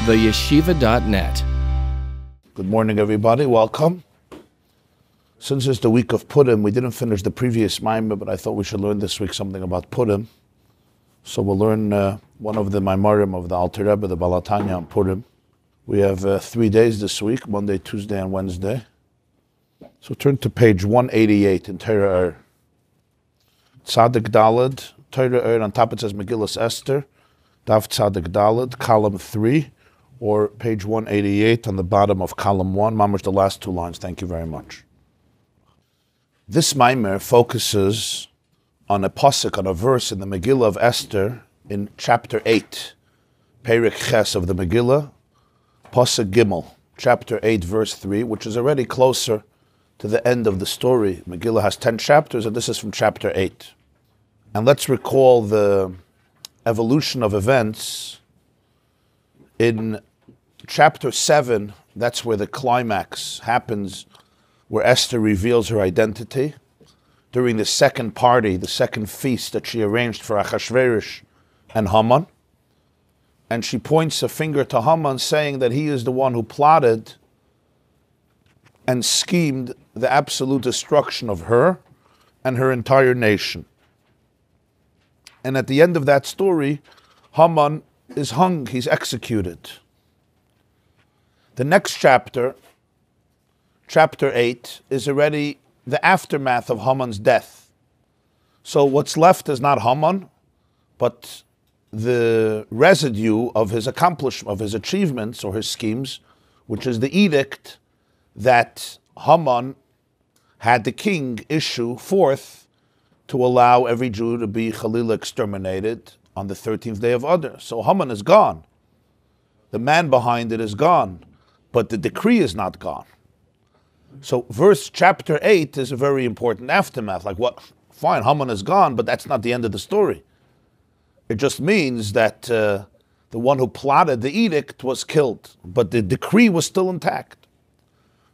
theyeshiva.net. Good morning, everybody. Welcome. Since it's the week of Purim, we didn't finish the previous Maamer, but I thought we should learn this week something about Purim. So we'll learn one of the Maamerim of the Alter Rebbe, the Baal HaTanya on Purim. We have 3 days this week, Monday, Tuesday, and Wednesday. So turn to page 188 in Torah Tzadik Daled, Torah on top it says Megillas Esther, Daf Tzadik Daled, column 3, or page 188 on the bottom of column 1. Maamer, the last 2 lines. Thank you very much. This Maamer focuses on a pasuk, on a verse in the Megillah of Esther in chapter 8, Perek Ches of the Megillah, pasuk Gimel, chapter 8, verse 3, which is already closer to the end of the story. Megillah has 10 chapters, and this is from chapter 8. And let's recall the evolution of events. In chapter 7, that's where the climax happens, where Esther reveals her identity during the second party, the second feast that she arranged for Achashverosh and Haman. And she points a finger to Haman, saying that he is the one who plotted and schemed the absolute destruction of her and her entire nation. And at the end of that story, Haman is hung, he's executed. The next chapter, chapter 8, is already the aftermath of Haman's death. So what's left is not Haman, but the residue of his accomplishment, of his achievements or his schemes, which is the edict that Haman had the king issue forth to allow every Jew to be Chalila exterminated on the 13th day of Adar. So Haman is gone. The man behind it is gone, but the decree is not gone. So chapter 8 is a very important aftermath. Like what? Fine, Haman is gone, but that's not the end of the story. It just means that the one who plotted the edict was killed, but the decree was still intact.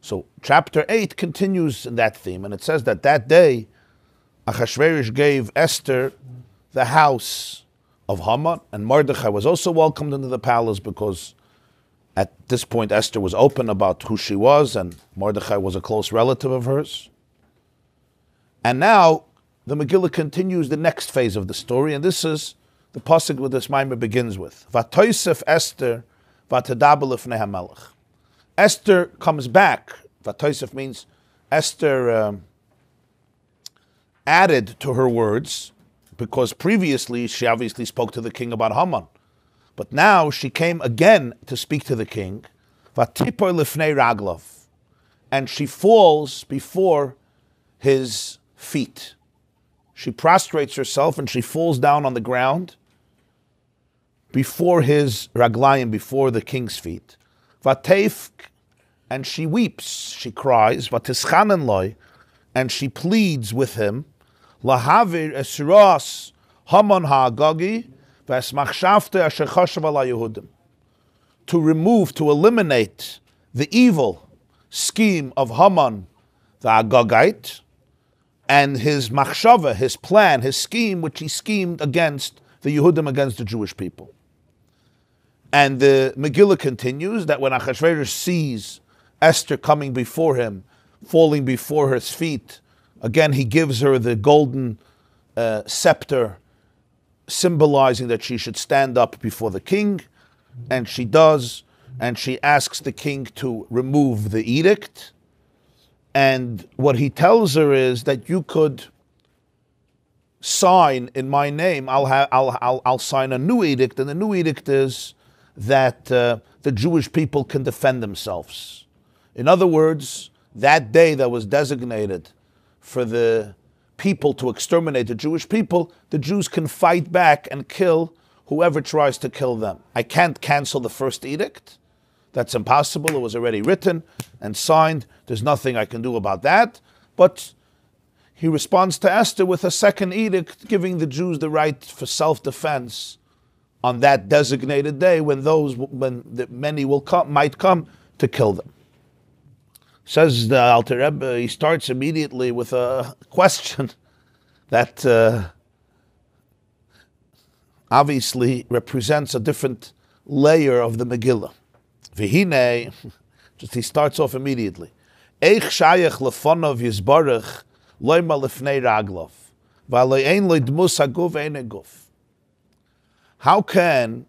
So chapter 8 continues in that theme, and it says that day, Achashverosh gave Esther the house of Haman, and Mordechai was also welcomed into the palace because at this point Esther was open about who she was, and Mordechai was a close relative of hers. And now the Megillah continues the next phase of the story, and this is the pasuk where this Maamer begins with. Vatosef Esther vatadaber lifnei hamelech. Esther comes back. Vatosef means Esther added to her words, because previously she obviously spoke to the king about Haman. But now she came again to speak to the king. Vatipor lifnei raglav. And she falls before his feet. She prostrates herself and she falls down on the ground before his raglayim, before the king's feet. Vatef, and she weeps, she cries. Vatischanen loy, and she pleads with him. Lahavir esras Haman ha'agagi v'esmachshavte asher chashav ala Yehudim. To remove, to eliminate the evil scheme of Haman the Agagite and his machshava, his plan, his scheme, which he schemed against the Yehudim, against the Jewish people. And the Megillah continues that when Achashverosh sees Esther coming before him, falling before his feet, again he gives her the golden scepter, symbolizing that she should stand up before the king, and she does, and she asks the king to remove the edict. And what he tells her is that you could sign in my name. I'll sign a new edict, and the new edict is that the Jewish people can defend themselves. In other words, that day that was designated for the people to exterminate the Jewish people, the Jews can fight back and kill whoever tries to kill them. I can't cancel the first edict. That's impossible. It was already written and signed. There's nothing I can do about that. But he responds to Esther with a second edict, giving the Jews the right for self-defense on that designated day when the many might come to kill them. Says the Alter Rebbe, he starts immediately with a question that obviously represents a different layer of the Megillah. V'hinei, just he starts off immediately. Eich shayach lefonov yizbarach loima lefnei raglov. V'aloi ein lo dmus haguf ein guf. How can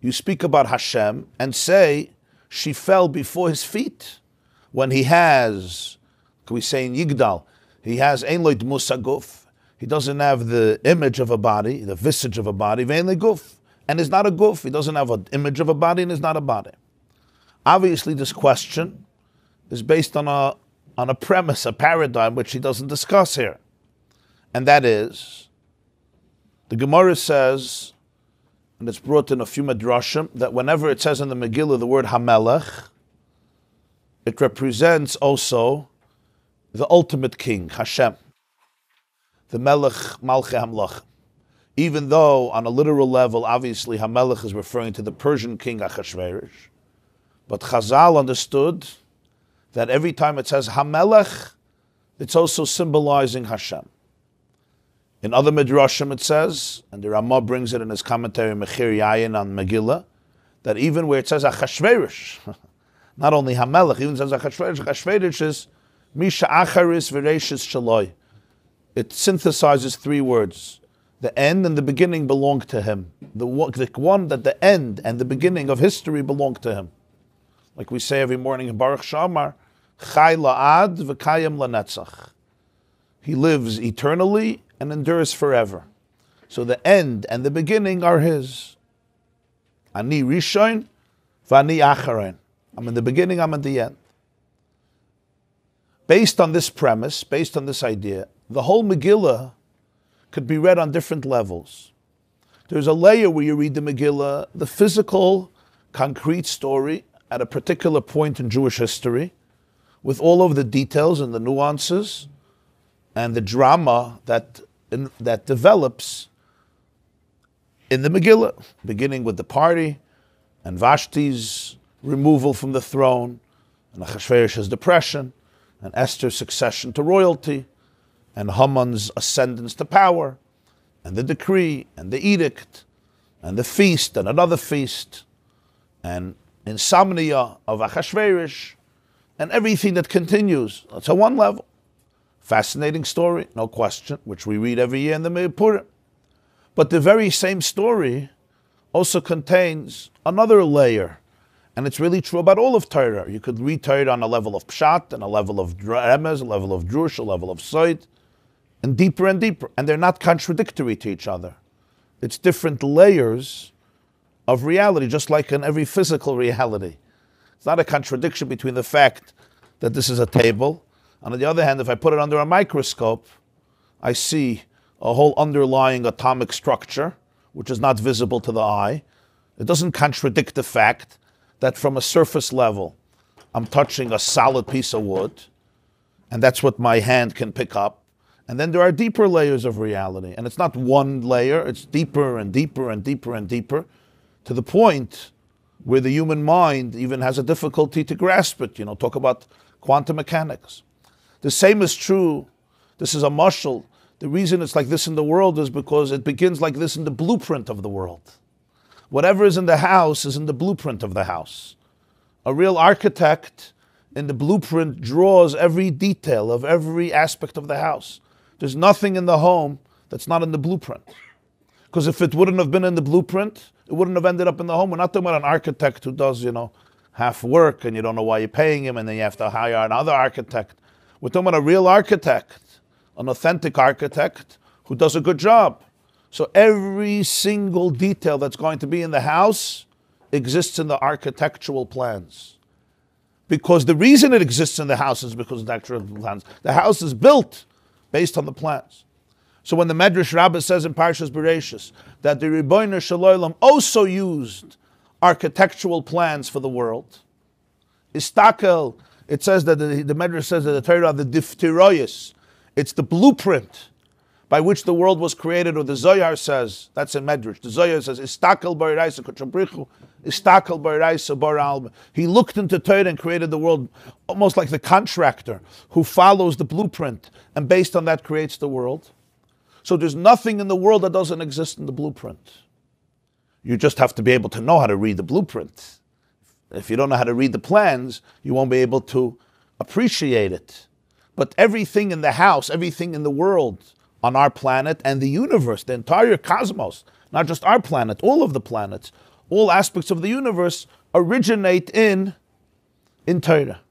you speak about Hashem and say she fell before his feet when he has, can we say in Yigdal, he has ein lo dmus haguf. He doesn't have the image of a body, the visage of a body, ve'ein le guf, and is not a guf. He doesn't have an image of a body and is not a body. Obviously, this question is based on a premise, a paradigm, which he doesn't discuss here. And that is, the Gemara says, and it's brought in a few Midrashim, that whenever it says in the Megillah the word Hamelech, it represents also the ultimate king, Hashem, the Melech Malchei Hamlach. Even though, on a literal level, obviously Hamelech is referring to the Persian king Achashverosh, but Chazal understood that every time it says Hamelech, it's also symbolizing Hashem. In other Midrashim it says, and the Ramah brings it in his commentary Mechir Yayin on Megillah, that even where it says Achashverosh, not only Hamelech, even says Achashverosh is Misha Acharis V'Reishis Shaloi. It synthesizes three words. The end and the beginning belong to him. The one that the end and the beginning of history belong to him. Like we say every morning in Baruch Shamar, Chai la'ad v'kayim lanetzach. He lives eternally and endures forever. So the end and the beginning are his. Ani rishon v'ani acharon. I'm in the beginning, I'm at the end. Based on this premise, based on this idea, the whole Megillah could be read on different levels. There's a layer where you read the Megillah, the physical, concrete story at a particular point in Jewish history, with all of the details and the nuances and the drama that develops in the Megillah, beginning with the party and Vashti's removal from the throne, and Achashverosh's depression, and Esther's succession to royalty, and Haman's ascendance to power, and the decree, and the edict, and the feast, and another feast, and insomnia of Achashverosh, and everything that continues. That's at one level. Fascinating story, no question, which we read every year in the Purim. But the very same story also contains another layer, and it's really true about all of Torah. You could read Torah on a level of Pshat, and a level of Remez, a level of Drush, a level of Soid, and deeper, and they're not contradictory to each other. It's different layers of reality, just like in every physical reality. It's not a contradiction between the fact that this is a table. On the other hand, if I put it under a microscope, I see a whole underlying atomic structure, which is not visible to the eye. It doesn't contradict the fact that from a surface level, I'm touching a solid piece of wood, and that's what my hand can pick up. And then there are deeper layers of reality. And it's not one layer, it's deeper and deeper and deeper and deeper, to the point where the human mind even has a difficulty to grasp it. Talk about quantum mechanics. The same is true. This is a mashal. The reason it's like this in the world is because it begins like this in the blueprint of the world. Whatever is in the house is in the blueprint of the house. A real architect in the blueprint draws every detail of every aspect of the house. There's nothing in the home that's not in the blueprint. Because if it wouldn't have been in the blueprint, it wouldn't have ended up in the home. We're not talking about an architect who does, half work and you don't know why you're paying him and then you have to hire another architect. We're talking about a real architect, an authentic architect who does a good job. So every single detail that's going to be in the house exists in the architectural plans. Because the reason it exists in the house is because of the architectural plans. The house is built based on the plans. So when the Medrash Rabbi says in Parshas Bereshis that the Ribono Shel Olam also used architectural plans for the world, Istakel, it says that the Medrash says that the Torah are the diftiroyis. It's the blueprint by which the world was created, or the Zohar says, that's in Medrash. The Zohar says, Istakel b'iraisa k'chabrichu, Istakel b'iraisa b'ra'alma. He looked into Torah and created the world almost like the contractor who follows the blueprint and based on that creates the world. So there's nothing in the world that doesn't exist in the blueprint. You just have to be able to know how to read the blueprint. If you don't know how to read the plans, you won't be able to appreciate it. But everything in the house, everything in the world, on our planet and the universe, the entire cosmos, not just our planet, all of the planets, all aspects of the universe originate in Torah.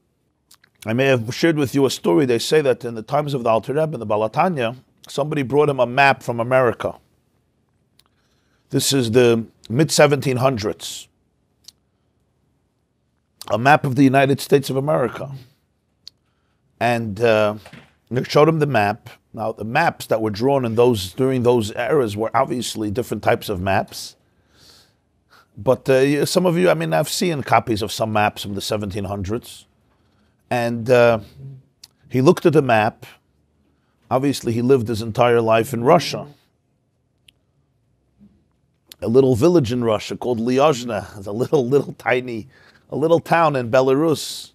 I may have shared with you a story. They say that in the times of the Alter Rebbe, in the Balatanya, somebody brought him a map from America. This is the mid-1700s. A map of the United States of America. And they showed him the map. Now, the maps that were drawn during those eras were obviously different types of maps. But some of you, I've seen copies of some maps from the 1700s. And he looked at the map. Obviously, he lived his entire life in Russia. A little village in Russia called Lyozhna. It's a little town in Belarus.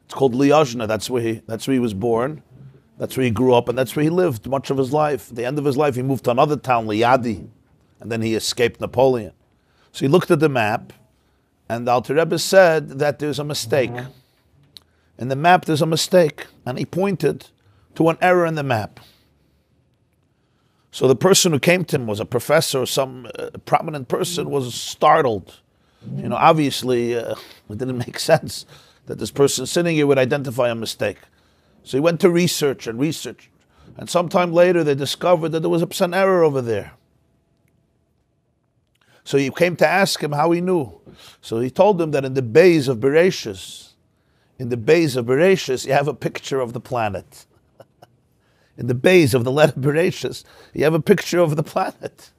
It's called Lyozhna. That's where he was born. That's where he grew up, and that's where he lived much of his life. At the end of his life, he moved to another town, Liadi, and then he escaped Napoleon. So he looked at the map, and the Alter Rebbe said that there's a mistake. In the map, there's a mistake, and he pointed to an error in the map. So the person who came to him was a professor or some prominent person, was startled. Obviously, it didn't make sense that this person sitting here would identify a mistake. So he went to research, and sometime later they discovered that there was an error over there. So he came to ask him how he knew. So he told him that in the bays of Bereshis, you have a picture of the planet. In the bays of the letter Bereshis, you have a picture of the planet.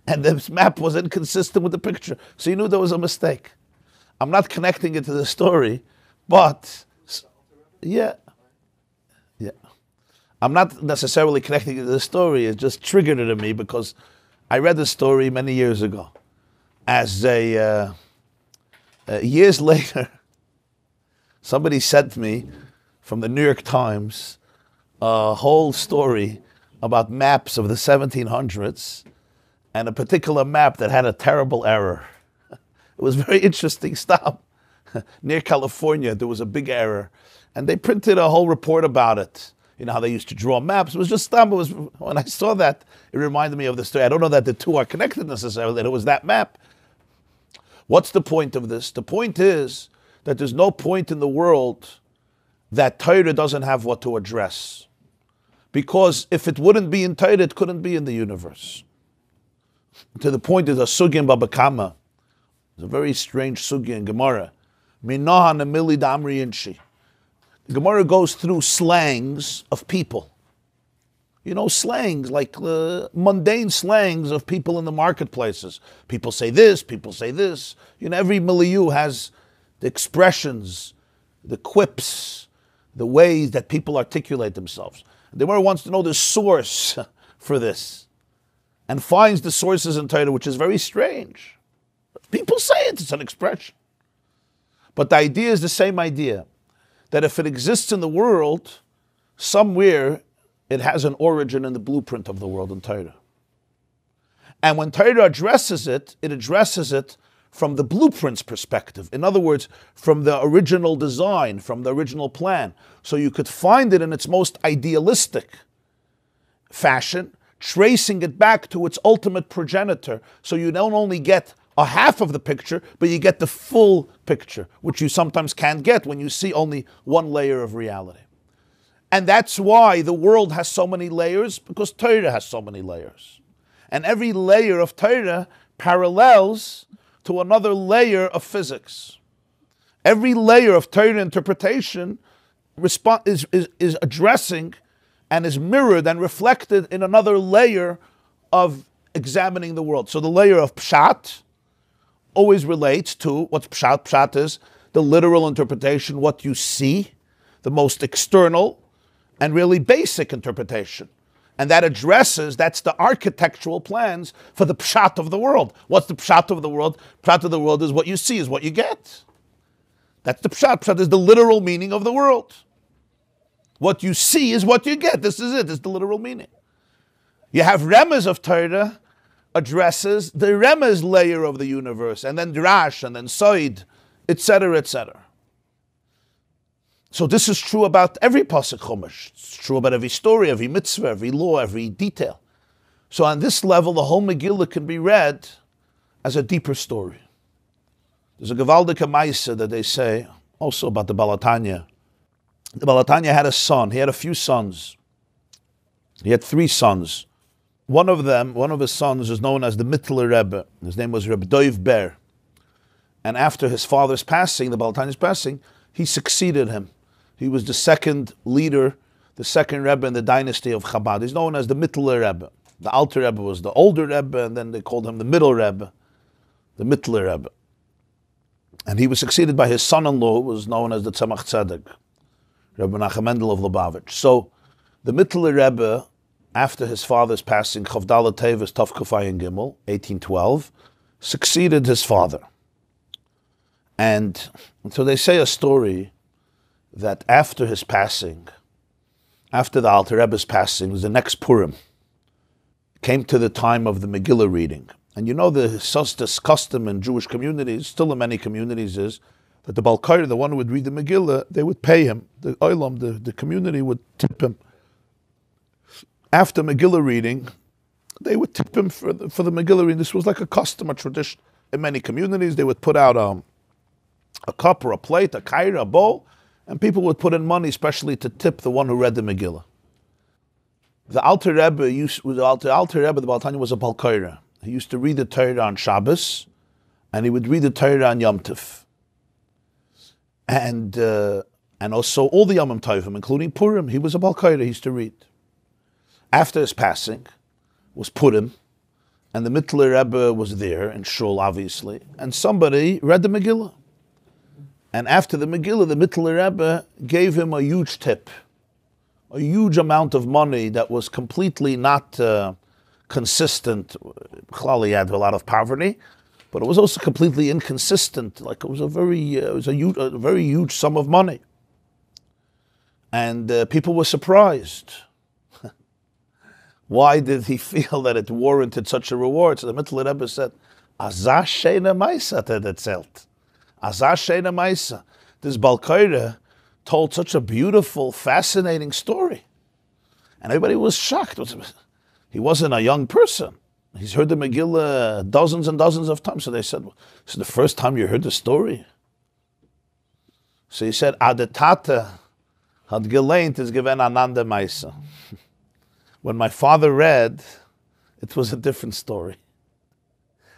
And this map was inconsistent with the picture. So he knew there was a mistake. I'm not connecting it to the story, but yeah. I'm not necessarily connecting it to the story. It just triggered it in me because I read the story many years ago. As years later, somebody sent me from the New York Times a whole story about maps of the 1700s and a particular map that had a terrible error. It was very interesting stuff. Near California, there was a big error. And they printed a whole report about it. You know how they used to draw maps. It was just dumb. When I saw that, it reminded me of the story. I don't know that the two are connected necessarily, that it was that map. What's the point of this? The point is that there's no point in the world that Torah doesn't have what to address. Because if it wouldn't be in Torah, it couldn't be in the universe. To the point is a sugya in Baba Kama. It's a very strange sugya in Gemara. Minaha nemili damri inshi. The Gemara goes through slangs of people. Slangs, like mundane slangs of people in the marketplaces. People say this, people say this. Every milieu has the expressions, the quips, the ways that people articulate themselves. The Gemara wants to know the source for this and finds the sources in Torah, which is very strange. People say it, it's an expression. But the idea is the same idea, that if it exists in the world, somewhere it has an origin in the blueprint of the world in Torah. And when Torah addresses it addresses it from the blueprint's perspective. In other words, from the original design, from the original plan. So you could find it in its most idealistic fashion, tracing it back to its ultimate progenitor. So you don't only get a half of the picture, but you get the full picture, which you sometimes can't get when you see only one layer of reality. And that's why the world has so many layers, because Torah has so many layers. And every layer of Torah parallels to another layer of physics. Every layer of Torah interpretation is addressing and is mirrored and reflected in another layer of examining the world. So the layer of Pshat always relates to what's Pshat. Pshat is the literal interpretation, what you see, the most external and really basic interpretation. And that's the architectural plans for the Pshat of the world. What's the Pshat of the world? Pshat of the world is what you see, is what you get. That's the Pshat. Pshat is the literal meaning of the world. What you see is what you get. This is it. This is the literal meaning. You have remez of Torah, addresses the remez layer of the universe, and then drash, and then soid, etc., etc. So this is true about every pasuk chumash. It's true about every story, every mitzvah, every law, every detail. So on this level, the whole Megillah can be read as a deeper story. There's a gewaldige Maisa that they say, also about the Balatanya. The Balatanya had a son. He had a few sons. He had 3 sons. One of his sons is known as the Mittler Rebbe. His name was Reb Doiv Ber. And after his father's passing, the Balatanya's passing, he succeeded him. He was the second leader, the second Rebbe in the dynasty of Chabad. He's known as the Mittler Rebbe. The Alter Rebbe was the older Rebbe, and then they called him the Middle Rebbe, the Mittler Rebbe. And he was succeeded by his son-in-law, who was known as the Tzemach Tzedek, Rebbe Nachum Mendel of Lubavitch. So the Mittler Rebbe, after his father's passing, Chavdala Tevis Tov Kufay Gimel, 1812, succeeded his father. And so they say a story that after his passing, after the Alter Rebbe's passing, was the next Purim, came to the time of the Megillah reading. And you know this custom in Jewish communities, still in many communities, is that the Balkair, the one who would read the Megillah, they would pay him. The Olam, the community would tip him. After Megillah reading, they would tip him for the Megillah reading. This was like a custom, a tradition. In many communities, they would put out a cup or a plate, a kaira, a bowl, and people would put in money, especially to tip the one who read the Megillah. The Alter Rebbe, the Balatanya, was a Balkaira. He used to read the Torah on Shabbos, and he would read the Torah on Yom Tov. And also all the Yom Tovim, including Purim, he was a Balkaira, he used to read. After his passing was Purim, and the Mittler Rebbe was there in Shul, obviously, and somebody read the Megillah. And after the Megillah, the Mittler Rebbe gave him a huge tip, a huge amount of money that was completely not consistent. Clearly, he had a lot of poverty, but it was also completely inconsistent. Like it was a very huge sum of money, and people were surprised. Why did he feel that it warranted such a reward? So the Mittler Rebbe said, "Azah sheina ma'isa tedetzelt. Azah sheina ma'isa." This Balkaira told such a beautiful, fascinating story, and everybody was shocked. He wasn't a young person. He's heard the Megillah dozens and dozens of times. So they said, "This is the first time you heard the story." So he said, "Adetate had geleint is given ananda ma'isa." When my father read, it was a different story.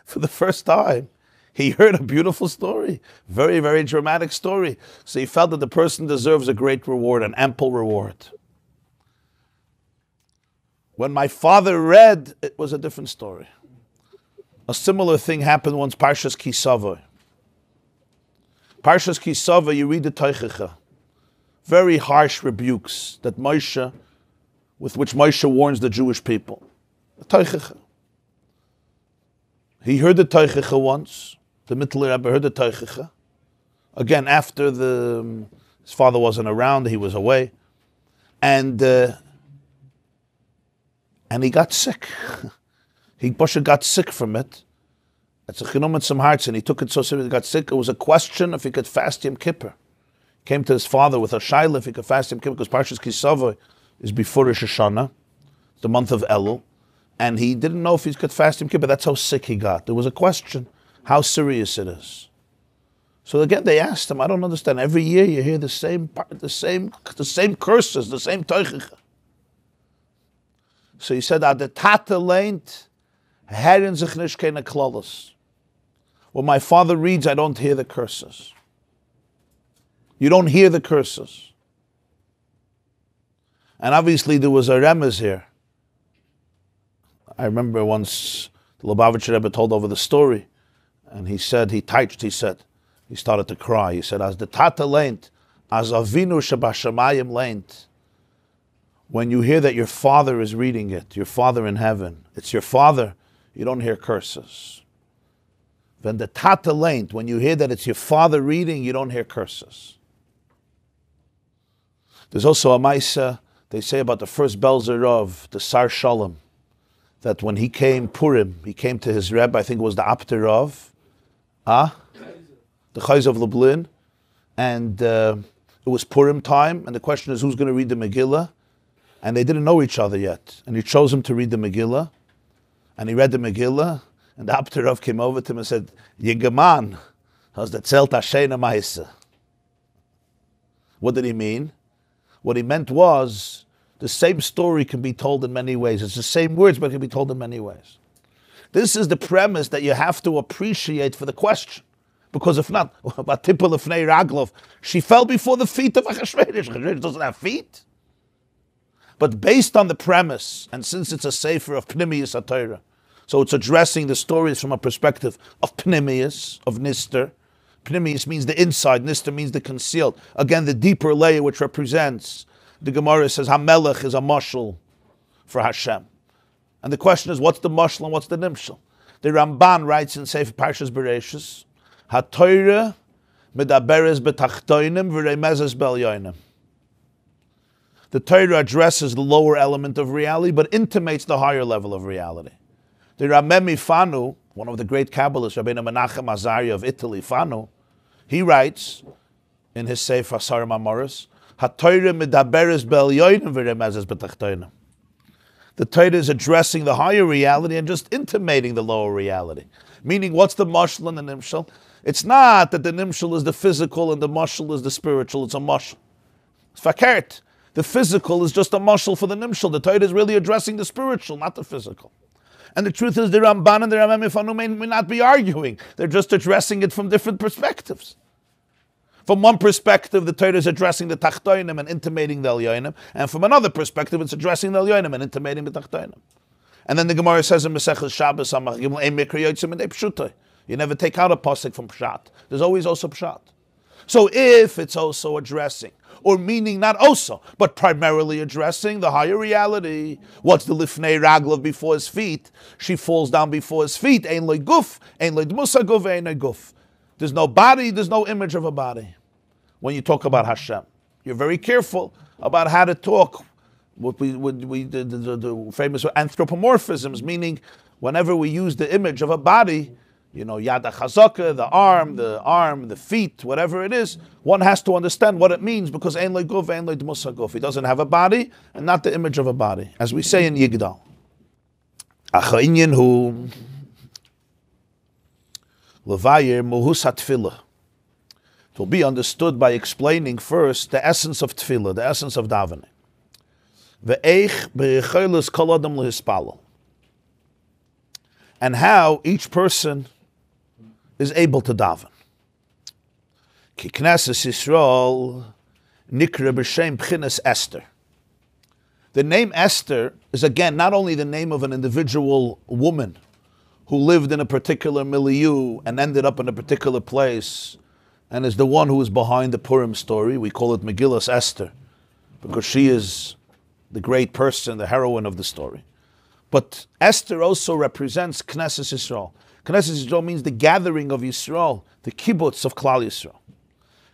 For the first time, he heard a beautiful story, very, very dramatic story. So he felt that the person deserves a great reward, an ample reward. When my father read, it was a different story. A similar thing happened once, Parshas Kisava. Parshas Kisava, you read the Teichecha. Very harsh rebukes that with which Moshe warns the Jewish people. The Teichecha. He heard the Teichecha once. The Mittler Rebbe heard the Teichecha. Again, after his father wasn't around, he was away. And he got sick. He got sick from it. It's a chinam in some hearts, and he took it so seriously, he got sick. It was a question if he could fast Yom Kippur. Came to his father with a shaila if he could fast Yom Kippur, because Parshas Kisava is before Rosh Hashanah, the month of Elul, and he didn't know if he could fast Yom Kippur. That's how sick he got. There was a question how serious it is. So again, they asked him, I don't understand. Every year you hear the same curses, the same teichecha. So he said, "Adetate leint herin sich nish keine klalos." When my father reads, I don't hear the curses. You don't hear the curses. And obviously there was a remez here. I remember once the Lubavitcher Rebbe told over the story, and he said, he started to cry. He said, "As the tata leint, as avinu shabashamayim leint." When you hear that your father is reading it, your father in heaven, it's your father, you don't hear curses. When the tata leint, when you hear that it's your father reading, you don't hear curses. There's also a Maisa, they say about the first Belzerov, the Sar Shalom, that when he came Purim, he came to his Rebbe, I think it was the Abter of the Chayz of Lublin, and it was Purim time, and the question is who's going to read the Megillah, and they didn't know each other yet, and he chose him to read the Megillah, and he read the Megillah, and the Abter of came over to him and said, Yigaman, has the Zelt Hashena Maisa. What did he mean? What he meant was, the same story can be told in many ways. It's the same words, but it can be told in many ways. This is the premise that you have to appreciate for the question. Because if not, she fell before the feet of Achashverosh. Achashverosh doesn't have feet. But based on the premise, and since it's a sefer of Pnimius HaTorah, so it's addressing the stories from a perspective of Pnimius, of Nister. Pnimius means the inside, Nister means the concealed. Again, the deeper layer which represents. The Gemara says HaMelech is a mashal for Hashem. And the question is, what's the mashal and what's the nimshal? The Ramban writes in Sefer Parshas Bereshis, HaTorah medaberes betachtoinim v'reimezes b'elyonim. The Torah addresses the lower element of reality, but intimates the higher level of reality. The Ramemi Fanu, one of the great Kabbalists, Rabbi Menachem Azaria of Italy, Fanu, he writes in his Sefer Asar Mamoros, HaTorah medaberes b'elyonim v'reimezes betachtoinim. The Torah is addressing the higher reality and just intimating the lower reality. Meaning, what's the mashal and the nimshal? It's not that the nimshal is the physical and the mashal is the spiritual. It's a mashal. It's fakert. The physical is just a mashal for the nimshal. The Torah is really addressing the spiritual, not the physical. And the truth is, the Ramban and the Rameh Mifanu may not be arguing. They're just addressing it from different perspectives. From one perspective, the Torah is addressing the Tachtoinim and intimating the Elyonim, and from another perspective, it's addressing the Elyonim and intimating the Tachtoinim. And then the Gemara says in Mesechus Shabbos, you never take out a pasuk from Pshat. There's always also Pshat. So if it's also addressing, or meaning not also, but primarily addressing the higher reality, what's the Lifnei Raglav before his feet? She falls down before his feet. Ein loy guf, ein loy dmusa guf, ein loy guf. There's no body, there's no image of a body. When you talk about Hashem, you're very careful about how to talk. The famous anthropomorphisms, meaning whenever we use the image of a body, Yad HaChazaka, the arm, the feet, whatever it is, one has to understand what it means because Ein Lo Guf, Ein Lo Dmusa Guf. He doesn't have a body and not the image of a body, as we say in Yigdal. Acha'inyan hu Levayer Muhus HaTfilah. It will be understood by explaining first the essence of Tfilah, the essence of davening. Ve'eich be'echolos kol adam lehispalo. And how each person is able to daven. Ki Knesses Yisrael nikra b'shem b'chinas Esther. The name Esther is again not only the name of an individual woman who lived in a particular milieu and ended up in a particular place and is the one who is behind the Purim story. We call it Megillas Esther because she is the great person, the heroine of the story. But Esther also represents Knesses Yisrael. Knesses Yisrael means the gathering of Yisrael, the kibbutz of Klal Yisrael.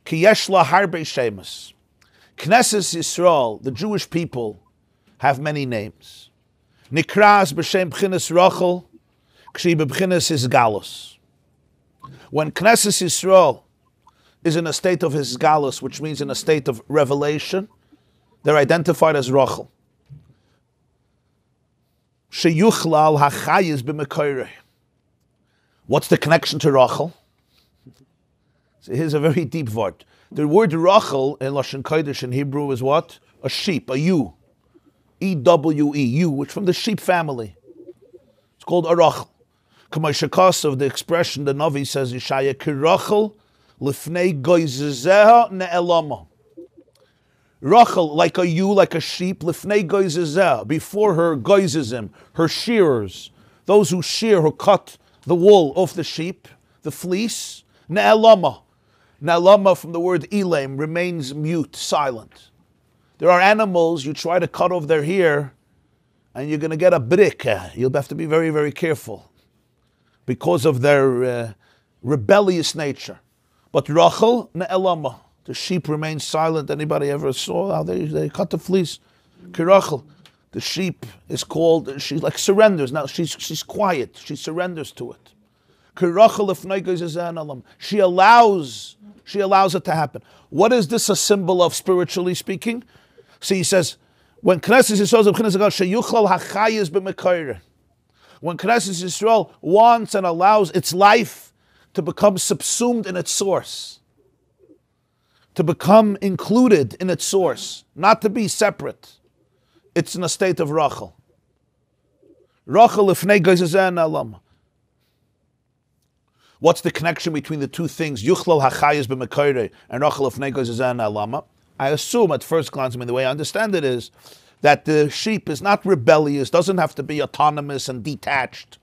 Ki yesh la harbe shemus. Knesses Yisrael, the Jewish people, have many names. Nikras b'shem b'chinas Rachel, k'shi b'chinas Hisgalus. When Knesses Yisrael is in a state of Hisgalus, which means in a state of revelation, they're identified as Rachel. Sheyuchlal hachayis b'mekoireh. What's the connection to Rachel? So here's a very deep word. The word Rachel in Lashon Kodesh in Hebrew is what? A sheep, a ewe. E-W-E, ewe, which from the sheep family. It's called a Rachel. Kamay of the expression, the Navi says, Yishaya kirachel lifnei goizezeha ne'elama. Rachel, like a ewe, like a sheep, lifnei goizezeh, before her goizezim, her shearers, those who shear, who cut the wool off the sheep, the fleece, ne'elama. Ne'elama from the word elam, remains mute, silent. There are animals, you try to cut off their hair, and you're going to get a brick. You'll have to be very, very careful because of their rebellious nature. But Rachel, ne'elama. The sheep remains silent. Anybody ever saw how they cut the fleece? Kirachel. The sheep is called, she like surrenders. Now she's quiet. She surrenders to it. She allows it to happen. What is this a symbol of, spiritually speaking? See, he says, when Knesset Yisrael wants and allows its life to become subsumed in its source, to become included in its source, not to be separate, it's in a state of Rachel. Rachel lifnei geizazen alam. What's the connection between the two things? Yuchlal hachayis b'mekoire and Rachel lifnei geizazen alama. I assume at first glance, the way I understand it is that the sheep is not rebellious, doesn't have to be autonomous and detached,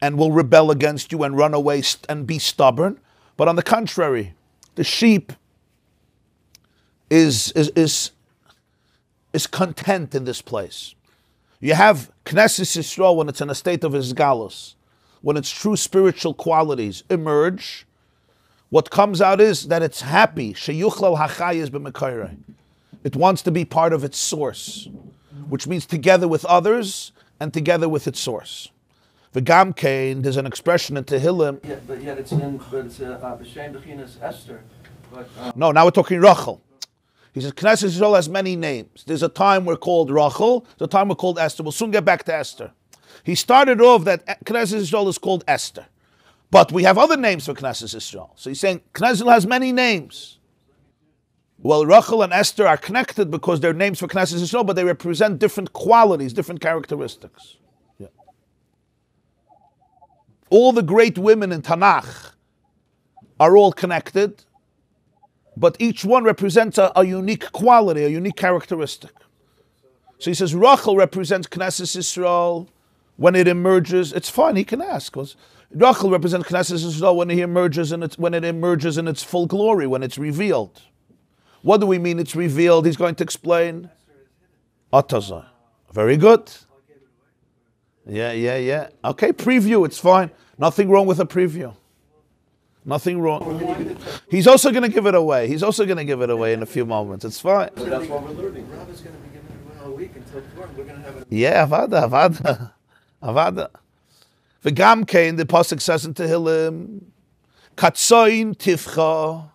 and will rebel against you and run away and be stubborn. But on the contrary, the sheep is content in this place. You have Knesset Yisrael when it's in a state of Isgalus, when its true spiritual qualities emerge. What comes out is that it's happy. Sheyuchlal hachayis b'mekoirei. It wants to be part of its source, which means together with others and together with its source. V'gam kein, there's an expression in Tehillim. Yeah, but yet it's b'shem b'chinas Esther. No, now we're talking Rachel. He says Knesset Yisrael has many names. There's a time we're called Rachel. There's a time we're called Esther. We'll soon get back to Esther. He started off that Knesset Yisrael is called Esther. But we have other names for Knesset Yisrael. So he's saying Knesset Yisrael has many names. Well, Rachel and Esther are connected because they're names for Knesset Yisrael, but they represent different qualities, different characteristics. Yeah. All the great women in Tanakh are all connected, but each one represents a unique quality, a unique characteristic. So he says Rachel represents Knesset Yisrael when it emerges. It's fine, he can ask. Rachel represents Knesset Yisrael when it emerges in its full glory, when it's revealed. What do we mean it's revealed? He's going to explain. Atazah. Very good. Yeah. Okay, preview, it's fine. Nothing wrong with a preview. Nothing wrong. He's also going to give it away. He's also going to give it away in a few moments. It's fine. So that's what we're learning. Rob is going to be giving it away all week until tomorrow. We're going to have it. Yeah, Avada. V'gam kein, the pasuk says in Tehillim, Katsoin tifcha,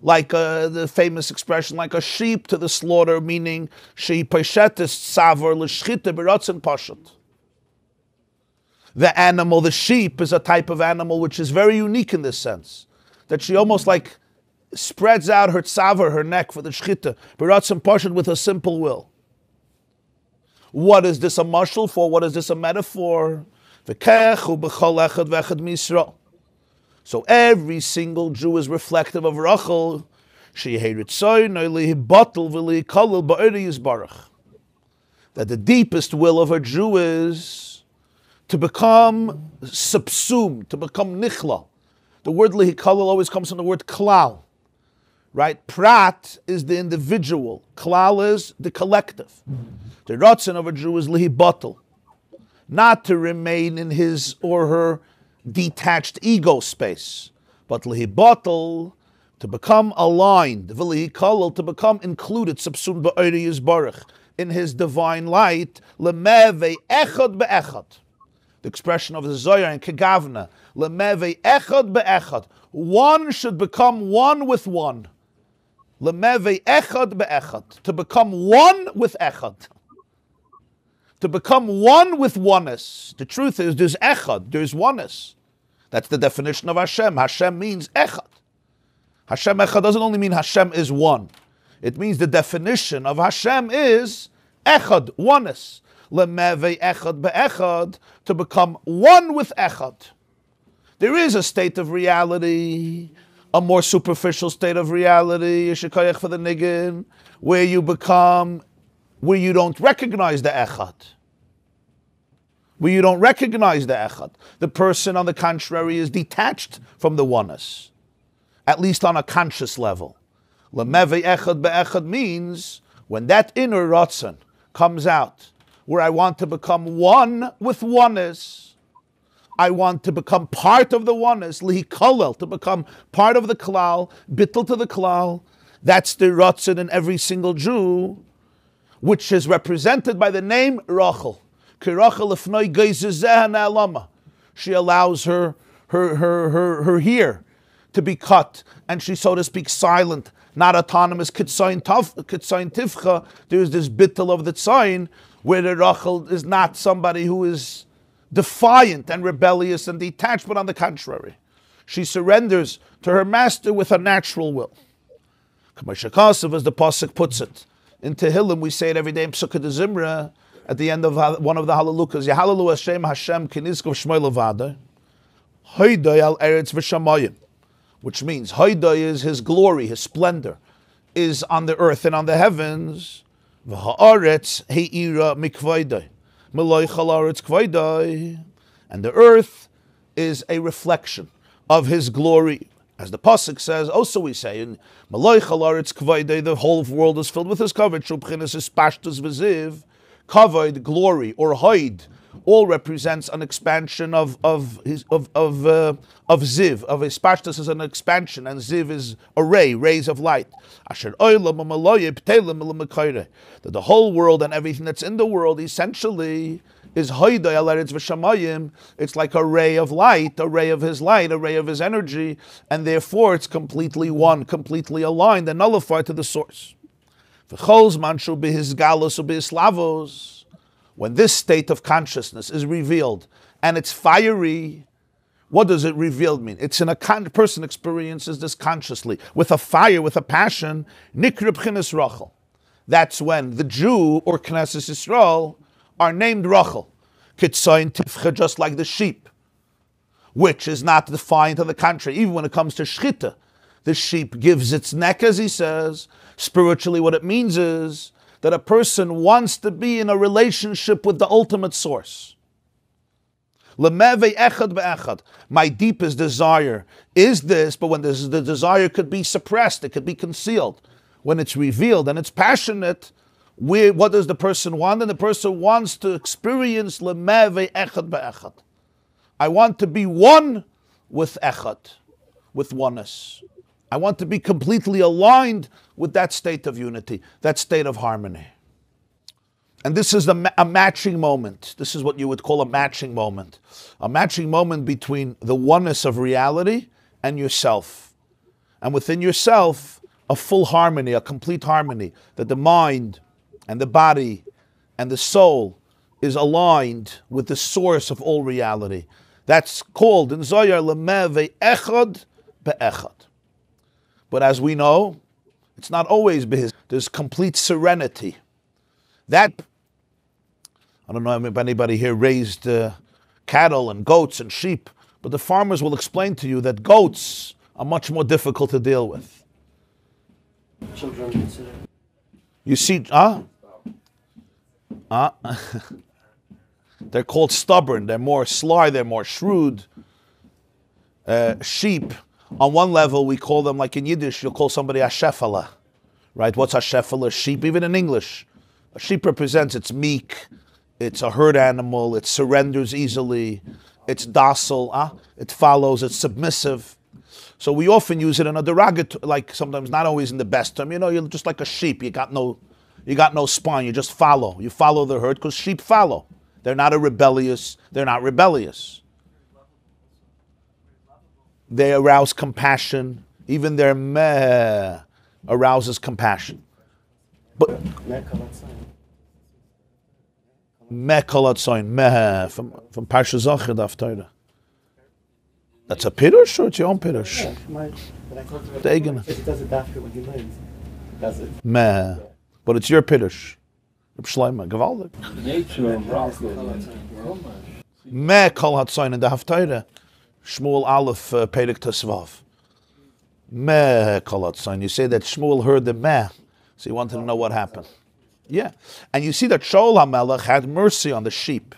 like the famous expression, like a sheep to the slaughter, meaning she peshetes tzav l'shchita b'ratzon pashat. The animal, the sheep, is a type of animal which is very unique in this sense, that she almost like spreads out her tzav, her neck for the shchita b'ratzon pashat with a simple will. What is this a mashal for? What is this a metaphor? So every single Jew is reflective of Rachel. That the deepest will of a Jew is to become subsumed, to become nichla. The word lihikal always comes from the word klal. Right? Prat is the individual. Klal is the collective. The ratzon of a Jew is lihibatel. Not to remain in his or her detached ego space, but lihibatel, to become aligned, v'lihikalel, to become included, subsumed ba'ori yizbarach, in his divine light, lemeve echad be'echad. The expression of the Zohar and Kegavna, lemeve echad be'echad. One should become one with one. Lemeve echad be'echad. To become one with echad. To become one with oneness. The truth is, there's echad, there's oneness. That's the definition of Hashem. Hashem means echad. Hashem echad doesn't only mean Hashem is one. It means the definition of Hashem is echad, oneness. Lemeve echad be'echad, to become one with echad. There is a state of reality, a more superficial state of reality, yeshikayach for the niggin, where you don't recognize the echad. Where you don't recognize the echad. The person, on the contrary, is detached from the oneness, at least on a conscious level. Lemeve echad be'echad means when that inner ratzon comes out, where I want to become one with oneness, I want to become part of the oneness, lihikalel, to become part of the klal, bittul to the klal. That's the ratzon in every single Jew. which is represented by the name Rachel. She allows her hair to be cut, and she, so to speak, silent, not autonomous. Kitzayin tivcha. There is this bittul of the tzayin, where the Rachel is not somebody who is defiant and rebellious and detached, but on the contrary, she surrenders to her master with a natural will. Jacobson, as the pasuk puts it in Tehillim, we say it every day in Pesukah de Zimra at the end of one of the Hallelujahs. Yehalalu Hashem Hashem kinizkov shmoy levada, hoydoi al eretz v'shamayim, which means hoydoi is his glory, his splendor, is on the earth and on the heavens. V'haaretz heira mikvaydoi, meloi chalaretz kvaydoi, and the earth is a reflection of his glory. As the pasuk says, also we say in Malay Chalaretz Kvaydei, the whole world is filled with his covet. Shubchinas is pashtus v'ziv, kavod, glory, or hoid, all represents an expansion of ziv. Of his pashtus is an expansion, and ziv is a ray, rays of light. Asher oilam amaloye p'telim elamekayre, that the whole world and everything that's in the world essentially is hoidoi al eretz v'shamayim. It's like a ray of light, a ray of his light, a ray of his energy, and therefore it's completely one, completely aligned and nullified to the source. V'chol zman shu b'his galus u b'his lavos, when this state of consciousness is revealed and it's fiery, what does it revealed mean? It's in a person experiences this consciously with a fire, with a passion. Nikra b'chinas Rachel. That's when the Jew or Knesset Yisrael are named Rachel, Kitzayin tifcha, just like the sheep, which is not defiant of the contrary. Even when it comes to shchita, the sheep gives its neck, as he says. Spiritually, what it means is that a person wants to be in a relationship with the ultimate source. Lemeve echad be'echad. My deepest desire is this, but when the desire could be suppressed, it could be concealed. When it's revealed and it's passionate, what does the person want? And the person wants to experience lemeve echad be'echad. I want to be one with echad, with oneness. I want to be completely aligned with that state of unity, that state of harmony. And this is a matching moment. This is what you would call a matching moment. A matching moment between the oneness of reality and yourself. And within yourself, a full harmony, a complete harmony, that the mind and the body and the soul is aligned with the source of all reality. That's called in Zohar lemeve echad be'echad. But as we know, it's not always because there's complete serenity. That, I don't know if anybody here raised cattle and goats and sheep, but the farmers will explain to you that goats are much more difficult to deal with. Children consider. You see, they're called stubborn, they're more sly, they're more shrewd. Sheep, on one level, we call them, like in Yiddish, you'll call somebody a shefala, right? What's a shefala? Sheep, even in English. A sheep represents, it's meek, it's a herd animal, it surrenders easily, it's docile, it follows, it's submissive. So we often use it in a derogatory, like sometimes not always in the best term. You know, you're just like a sheep. You got no spine. You just follow. You follow the herd because sheep follow. They're not rebellious. They arouse compassion. Even their meh arouses compassion. But meh kolat soin meh from Parshas Zachar daf Torah. That's a pirush or it's your own pirush? Yeah, when I talk to It does it after when he learns. Does it? Meh. But it's your pirush. Shleima, gewaldig. The nature of Rachel. Meh kol hatzayin in the Haftarah. Shmuel Aleph Perek Tzav. Meh kol hatzayin. You say that Shmuel heard the meh, so you wanted to know what happened. Yeah. And you see that Shaul HaMelech had mercy on the sheep.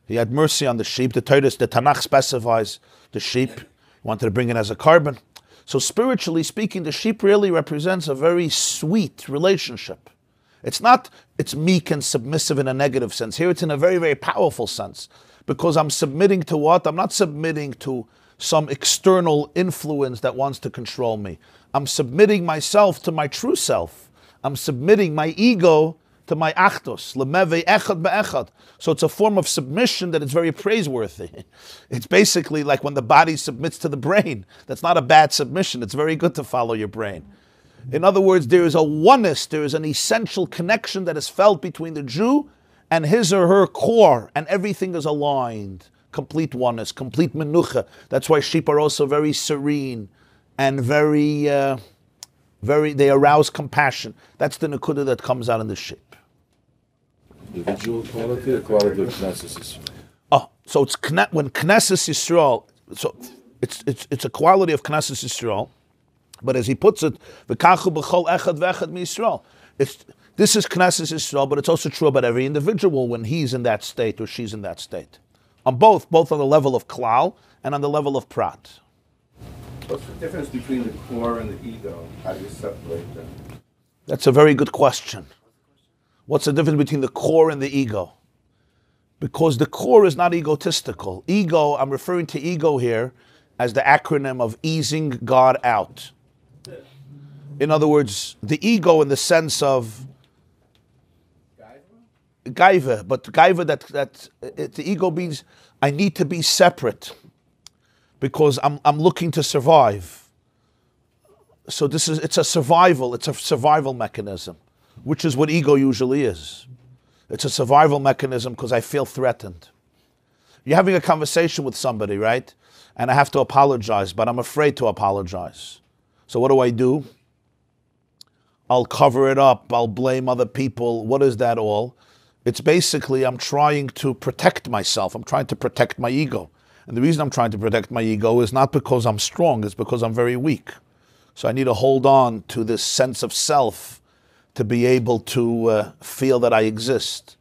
He had mercy on the sheep. The Tanakh specifies the sheep. He wanted to bring it as a carbon. So spiritually speaking, the sheep really represents a very sweet relationship. It's meek and submissive in a negative sense. Here it's in a very, very powerful sense. Because I'm submitting to what? I'm not submitting to some external influence that wants to control me. I'm submitting myself to my true self. I'm submitting my ego to my achdos, lemeve echad be'echad. So it's a form of submission that is very praiseworthy. It's basically like when the body submits to the brain. That's not a bad submission. It's very good to follow your brain. In other words, there is a oneness, there is an essential connection that is felt between the Jew and his or her core, and everything is aligned. Complete oneness, complete menucha. That's why sheep are also very serene and very, they arouse compassion. That's the nekuda that comes out in the sheep. Individual quality or quality of Knesset? Oh, so it's when Knesset Yisrael, so it's a quality of Knesset Yisrael, but as he puts it, v'kachu b'chol echad v'echad miYisrael. This is Knesset Yisrael, but it's also true about every individual when he's in that state or she's in that state. On both on the level of klal and on the level of prat. What's the difference between the core and the ego? How do you separate them? That's a very good question. What's the difference between the core and the ego? Because the core is not egotistical. Ego, I'm referring to ego here as the acronym of easing God out. In other words, the ego in the sense of gaiva, but gaiva the ego means I need to be separate because I'm looking to survive. So it's a survival mechanism, which is what ego usually is. It's a survival mechanism because I feel threatened. You're having a conversation with somebody, right? And I have to apologize, but I'm afraid to apologize. So what do? I'll cover it up. I'll blame other people. What is that all? It's basically I'm trying to protect myself. I'm trying to protect my ego. And the reason I'm trying to protect my ego is not because I'm strong, it's because I'm very weak. So I need to hold on to this sense of self to be able to feel that I exist.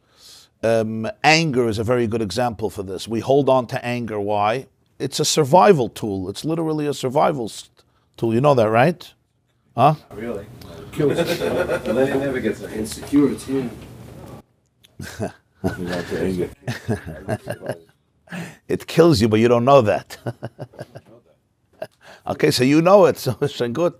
Anger is a very good example for this. We hold on to anger. Why? It's a survival tool. It's literally a survival tool. You know that, right? Huh? Really? Kills us. The lady never gets insecure. It's you. It kills you, but you don't know that. Okay, so you know it, so it's good.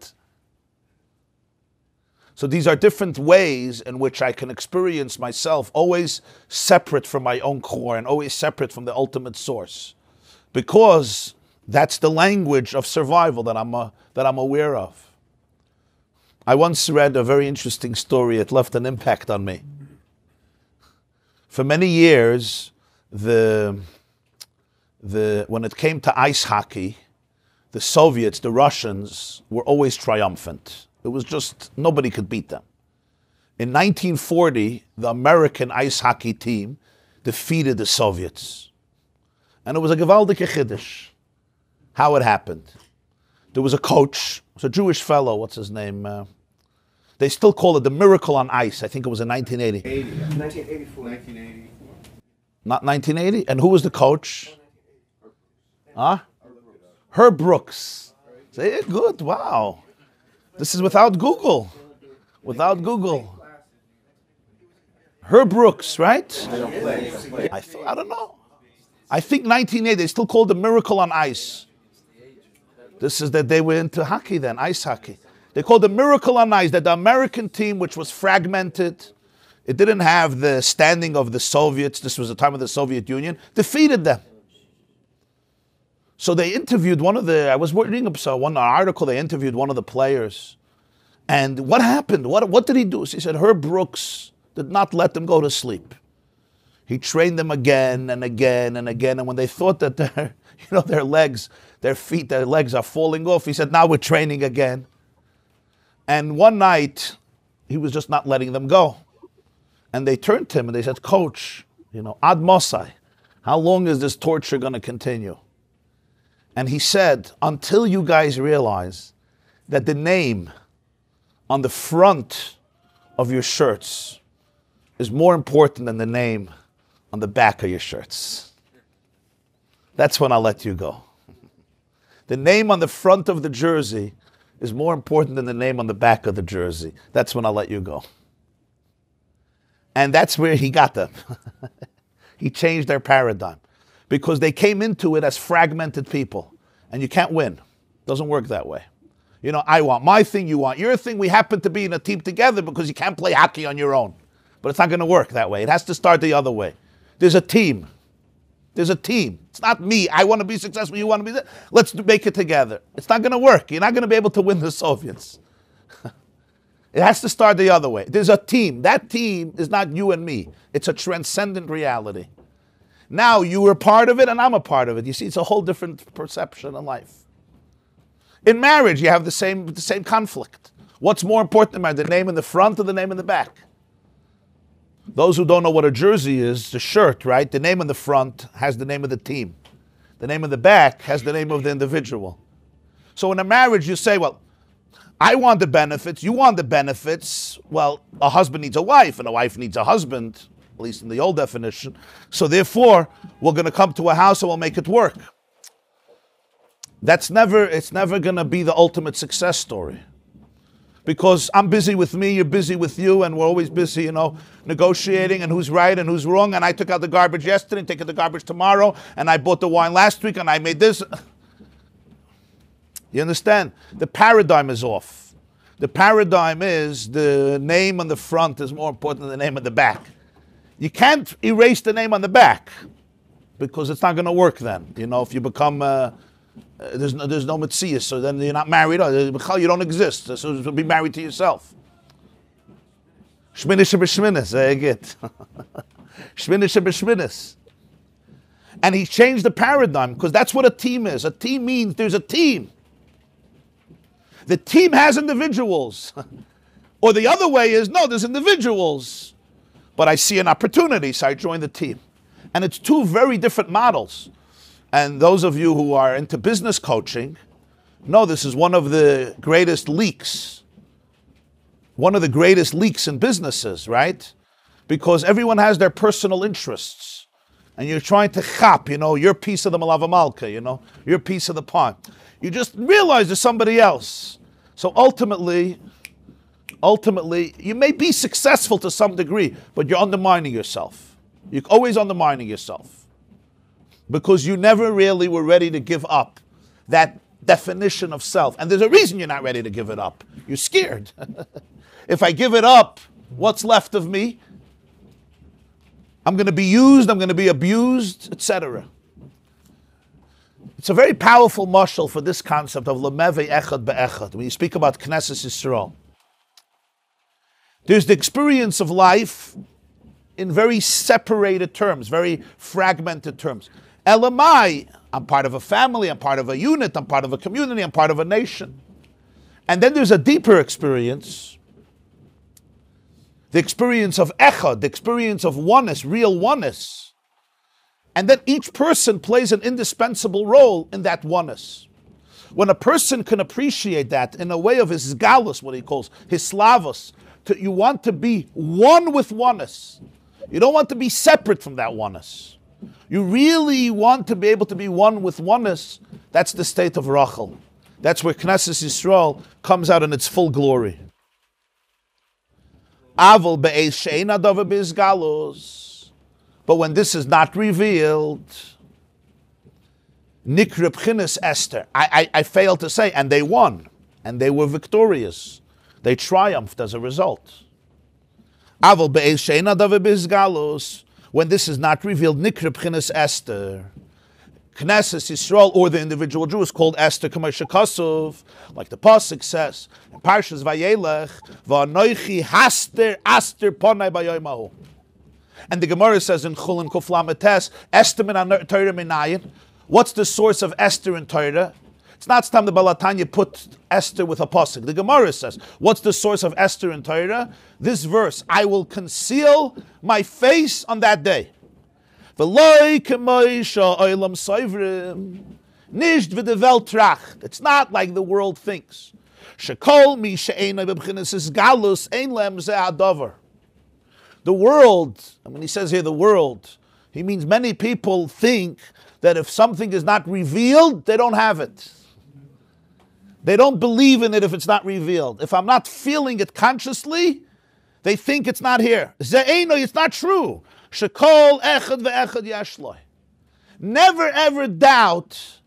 So these are different ways in which I can experience myself, always separate from my own core and always separate from the ultimate source. Because that's the language of survival that I'm aware of. I once read a very interesting story. It left an impact on me. For many years, when it came to ice hockey, the Soviets, the Russians, were always triumphant. It was just, nobody could beat them. In 1940, the American ice hockey team defeated the Soviets. And it was a gewaldige chiddush, how it happened. There was a coach, it was a Jewish fellow, what's his name? They still call it the miracle on ice. I think it was in 1980. 1984. 1980. Not 1980? And who was the coach? Huh? Herb Brooks. Say it good, wow. This is without Google. Without Google. Herb Brooks, right? I don't know. I think 1980, they still called the miracle on ice. This is that they were into hockey then, ice hockey. They called the miracle on ice, that the American team, which was fragmented, it didn't have the standing of the Soviets, this was the time of the Soviet Union, defeated them. So they interviewed I was reading one article, they interviewed one of the players. And what happened? What did he do? So he said, Herb Brooks did not let them go to sleep. He trained them again and again and again. And when they thought that their legs, their feet, their legs are falling off, he said, now we're training again. And one night, he was just not letting them go. And they turned to him and they said, Coach, ad Monsey, how long is this torture going to continue? And he said, until you guys realize that the name on the front of your shirts is more important than the name on the back of your shirts. That's when I'll let you go. The name on the front of the jersey is more important than the name on the back of the jersey. That's when I'll let you go. And that's where he got them. He changed their paradigm. Because they came into it as fragmented people. And you can't win. Doesn't work that way. I want my thing, you want your thing. We happen to be in a team together because you can't play hockey on your own. But it's not going to work that way. It has to start the other way. There's a team. There's a team. It's not me. I want to be successful. You want to be. Let's make it together. It's not going to work. You're not going to be able to win the Soviets. It has to start the other way. There's a team. That team is not you and me. It's a transcendent reality. Now you are part of it and I'm a part of it. You see, it's a whole different perception in life. In marriage, you have the same conflict. What's more important in marriage, the name in the front or the name in the back? Those who don't know what a jersey is, the shirt, right? The name in the front has the name of the team. The name in the back has the name of the individual. So in a marriage, you say, well, I want the benefits, you want the benefits. Well, a husband needs a wife, and a wife needs a husband, at least in the old definition. So therefore, we're going to come to a house and we'll make it work. It's never going to be the ultimate success story. Because I'm busy with me, you're busy with you, and we're always busy, negotiating and who's right and who's wrong. And I took out the garbage yesterday and take out the garbage tomorrow. And I bought the wine last week and I made this. You understand? The paradigm is off. The paradigm is the name on the front is more important than the name on the back. You can't erase the name on the back because it's not going to work then. If you become... there's no Metzias, so then you're not married. You don't exist. So you'll be married to yourself. Shminish b'shminis, get. Shminish b'shminis. And he changed the paradigm because that's what a team is. A team means there's a team. The team has individuals. Or the other way is, no, there's individuals. But I see an opportunity, so I join the team. And it's two very different models. And those of you who are into business coaching know this is one of the greatest leaks. One of the greatest leaks in businesses, right? Because everyone has their personal interests. And you're trying to chop, your piece of the malava malka, your piece of the pie. You just realize there's somebody else. So ultimately, you may be successful to some degree, but you're undermining yourself. You're always undermining yourself. Because you never really were ready to give up that definition of self. And there's a reason you're not ready to give it up. You're scared. If I give it up, what's left of me? I'm going to be used, I'm going to be abused, etc. It's a very powerful mashal for this concept of lemeve echad be'echad. When you speak about Knesset Yisrael, there's the experience of life in very separated terms, very fragmented terms. Elamai, I'm part of a family, I'm part of a unit, I'm part of a community, I'm part of a nation. And then there's a deeper experience, the experience of echad, the experience of oneness, real oneness. And then each person plays an indispensable role in that oneness. When a person can appreciate that in a way of his galus, what he calls his slavos, you want to be one with oneness. You don't want to be separate from that oneness. You really want to be able to be one with oneness. That's the state of Rachel. That's where Knesset Yisrael comes out in its full glory. Aval be'ez she'ein adavar b'izgalus. But when this is not revealed, nikra b'chinas Esther. I failed to say, and they won, and they were victorious. They triumphed as a result. Aval be'ez she'ein adavar b'izgalus. When this is not revealed, nikra b'chinas Esther. Knesset Yisrael, or the individual Jew, is called Esther, Jacobson, like the Pasuk says in Parshas Vayelech, V'anoichi haster aster ponai b'yoymahu. And the Gemara says in Chul and Kuf Lametes, Esther min Torah minayin. What's the source of Esther in Torah? It's not Stam the Balatanya put Esther with a Pasuk. The Gemara says, what's the source of Esther in Torah? This verse, I will conceal my face on that day. It's not like the world thinks. The world, and when he says here the world, he means many people think that if something is not revealed, they don't have it. They don't believe in it if it's not revealed. If I'm not feeling it consciously, they think it's not here. It's not true. Shekol echad ve'echad yashloi. Never ever doubt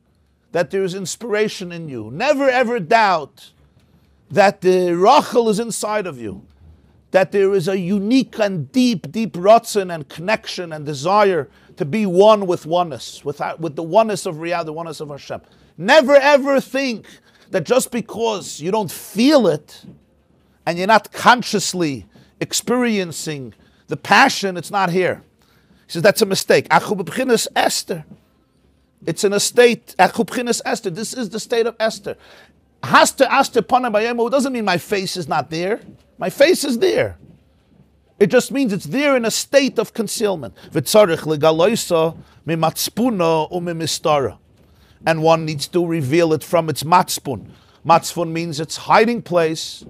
that there is inspiration in you. Never ever doubt that the Rachel is inside of you. that there is a unique and deep ratzon and connection and desire to be one with oneness, with the oneness of reality, the oneness of Hashem. Never ever think that just because you don't feel it and you're not consciously experiencing the passion, it's not here. He says that's a mistake. Esther. It's in a state. Esther. This is the state of Esther. It doesn't mean my face is not there. My face is there. It just means it's there in a state of concealment. And one needs to reveal it from its matspun. Matspun means its hiding place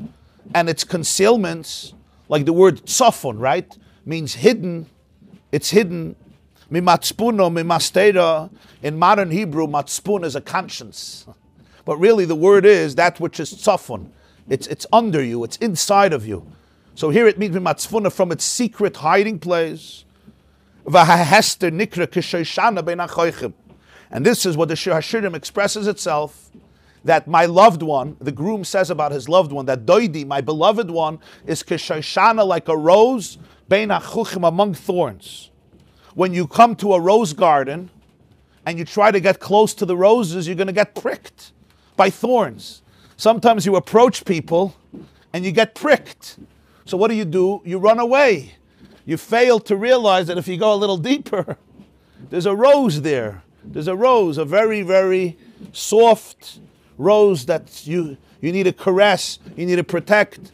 and its concealments, like the word tzafon, right? Means hidden. It's hidden. Mimatspuno, mimastera. In modern Hebrew, matspun is a conscience. But really the word is that which is tzafon. It's under you, it's inside of you. So here it means mimatspuna, from its secret hiding place. And this is what the Shir Hashirim expresses itself, that my loved one, the groom says about his loved one, that doidi, my beloved one, is kishoshana, like a rose, bein hachuchim, among thorns. When you come to a rose garden and you try to get close to the roses, you're going to get pricked by thorns. Sometimes you approach people and you get pricked. So what do? You run away. You fail to realize that if you go a little deeper, there's a rose there. There's a rose, a very, very soft rose that you need to caress, you need to protect.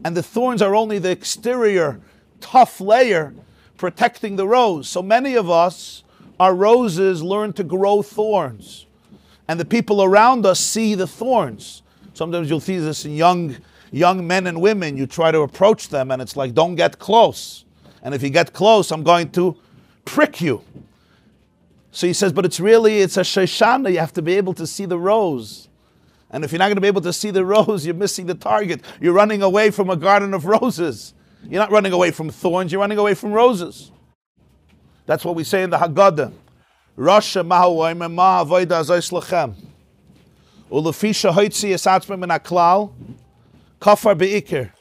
And the thorns are only the exterior, tough layer protecting the rose. So many of us, our roses learn to grow thorns. And the people around us see the thorns. Sometimes you'll see this in young men and women. You try to approach them and it's like, don't get close. And if you get close, I'm going to prick you. So he says, but it's a shoshana. You have to be able to see the rose. And if you're not going to be able to see the rose, you're missing the target. You're running away from a garden of roses. You're not running away from thorns, you're running away from roses. That's what we say in the Haggadah. Rasha ma'avoyme ma'avoyda azois lachem. Ulefisha hoitzi esatzme min haklal, kafar be'ikir,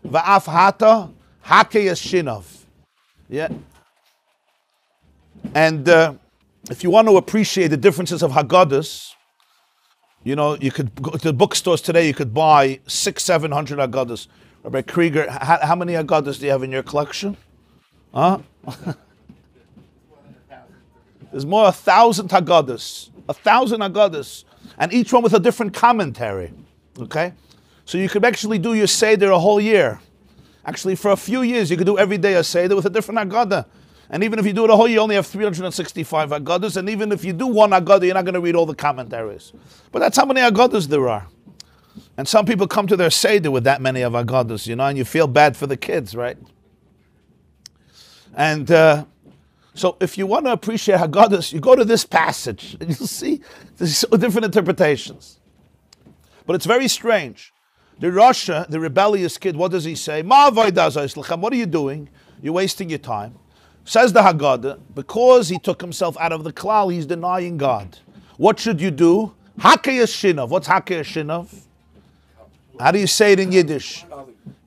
va'af hata, hake yeshinov. Yeah. And if you want to appreciate the differences of Haggadahs, you know, you could go to the bookstores today, you could buy 600-700 Haggadahs. Rabbi Krieger, how many Haggadahs do you have in your collection? Huh? There's more 1,000 Haggadahs. 1,000 Haggadahs. And each one with a different commentary. Okay? So you could actually do your Seder a whole year. Actually, for a few years, you could do every day a Seder with a different Haggadah. And even if you do it a whole year, you only have 365 Haggadahs. And even if you do one Haggadah, you're not going to read all the commentaries. But that's how many Haggadahs there are. And some people come to their Seder with that many of Haggadahs, you know, and you feel bad for the kids, right? And so if you want to appreciate Haggadahs, you go to this passage, and you'll see there's different interpretations. But it's very strange. The Rasha, the rebellious kid, what does he say? What are you doing? You're wasting your time. Says the Haggadah, because he took himself out of the klal, he's denying God. What should you do? Hakei Shinov. What's Hakei Shinov? How do you say it in Yiddish?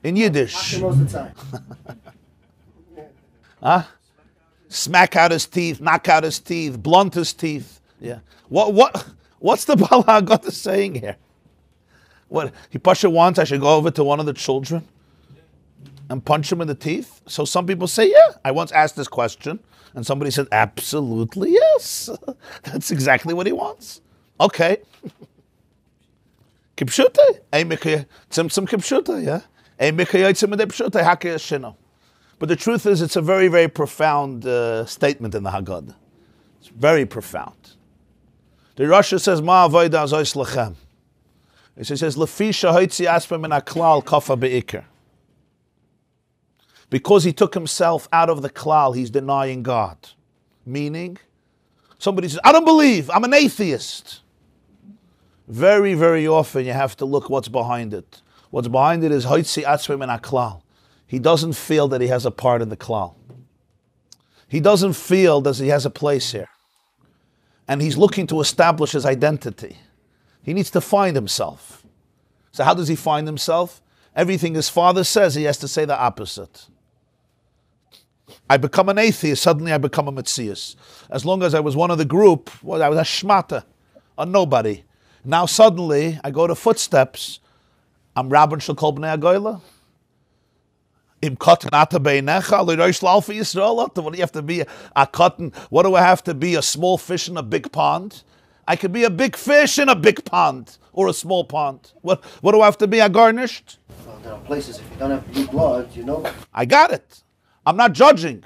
In Yiddish. Most of the time. Huh? Smack out his teeth, knock out his teeth, blunt his teeth. Yeah. What's the Baal Haggadah saying here? What, he Pasha wants I should go over to one of the children and punch him in the teeth? So some people say, yeah. I once asked this question, and somebody said, absolutely yes. That's exactly what he wants. Okay. Kipshute. Tzimtzum kipshute, yeah. But the truth is, it's a very, very profound statement in the Haggadah. It's very profound. The Rasha says, Ma avoida azois lachem. It says, Lefisha hoitzi asper min haklal kafa be'ikr. Because he took himself out of the klal, he's denying God. Meaning, somebody says, I don't believe, I'm an atheist. Very, very often you have to look what's behind it. What's behind it is hoitzi asper min haklal. He doesn't feel that he has a part in the klal. He doesn't feel that he has a place here. And he's looking to establish his identity. He needs to find himself. So how does he find himself? Everything his father says, he has to say the opposite. I become an atheist, suddenly I become a Metzias. As long as I was one of the group, well, I was a shmata, a nobody. Now suddenly, I go to footsteps, I'm Rabban Shel Kol Bnei Agoyla. Im Katan Ata Beinecha, L'Rosh L'Alfa Yisrael. What do you have to be a cotton? What do I have to be, a small fish in a big pond? I could be a big fish in a big pond, or a small pond. What do I have to be, a garnished? Well, there are places, if you don't have blue blood, I got it. I'm not judging.